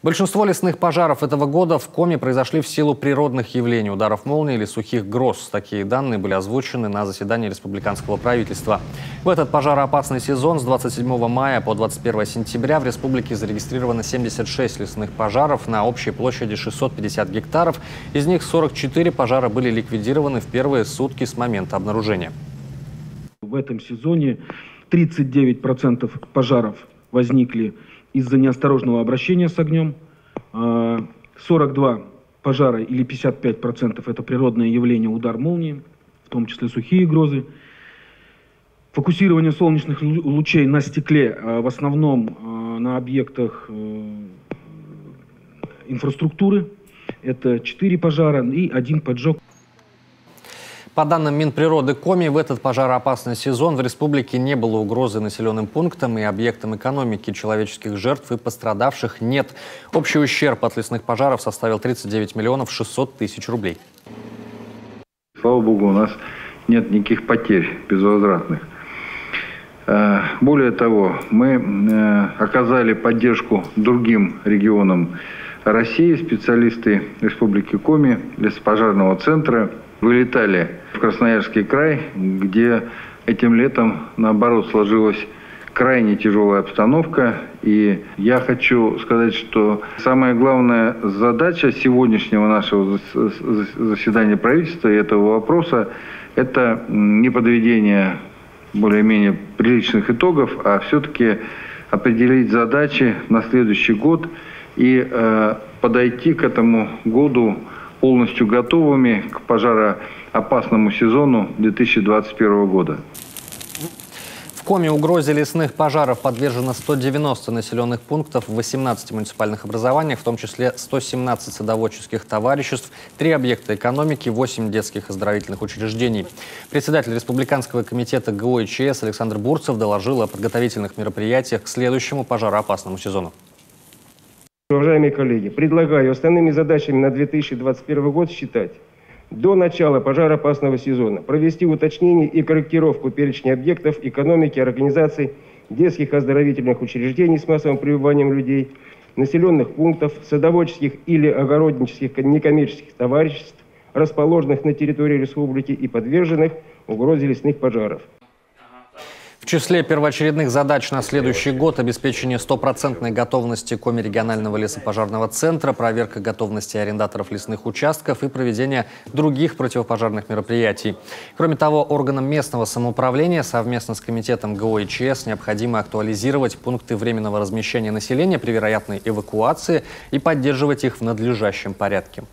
Большинство лесных пожаров этого года в Коми произошли в силу природных явлений, ударов молнии или сухих гроз. Такие данные были озвучены на заседании республиканского правительства. В этот пожароопасный сезон с 27 мая по 21 сентября в республике зарегистрировано 76 лесных пожаров на общей площади 650 гектаров. Из них 44 пожара были ликвидированы в первые сутки с момента обнаружения. В этом сезоне 39% пожаров возникли из-за неосторожного обращения с огнем, 42 пожара или 55% это природное явление, удар молнии, в том числе сухие грозы. Фокусирование солнечных лучей на стекле, в основном на объектах инфраструктуры, это 4 пожара и 1 поджог. По данным Минприроды Коми, в этот пожароопасный сезон в республике не было угрозы населенным пунктам и объектам экономики. Человеческих жертв и пострадавших нет. Общий ущерб от лесных пожаров составил 39 миллионов 600 тысяч рублей. Слава богу, у нас нет никаких потерь безвозвратных. Более того, мы оказали поддержку другим регионам России. Специалисты Республики Коми, лесопожарного центра, вылетали в Красноярский край, где этим летом, наоборот, сложилась крайне тяжелая обстановка. И я хочу сказать, что самая главная задача сегодняшнего нашего заседания правительства и этого вопроса – это не подведение более-менее приличных итогов, а все-таки определить задачи на следующий год и подойти к этому году полностью готовыми к пожароопасному сезону 2021 года. В Коми угрозе лесных пожаров подвержено 190 населенных пунктов в 18 муниципальных образованиях, в том числе 117 садоводческих товариществ, 3 объекта экономики, 8 детских оздоровительных учреждений. Председатель Республиканского комитета ГО и ЧС Александр Бурцев доложил о подготовительных мероприятиях к следующему пожароопасному сезону. Уважаемые коллеги, предлагаю основными задачами на 2021 год считать: до начала пожароопасного сезона провести уточнение и корректировку перечня объектов экономики, организаций, детских оздоровительных учреждений с массовым пребыванием людей, населенных пунктов, садоводческих или огороднических некоммерческих товариществ, расположенных на территории республики и подверженных угрозе лесных пожаров. В числе первоочередных задач на следующий год обеспечение стопроцентной готовности Коми регионального лесопожарного центра, проверка готовности арендаторов лесных участков и проведение других противопожарных мероприятий. Кроме того, органам местного самоуправления совместно с комитетом ГО и ЧС необходимо актуализировать пункты временного размещения населения при вероятной эвакуации и поддерживать их в надлежащем порядке.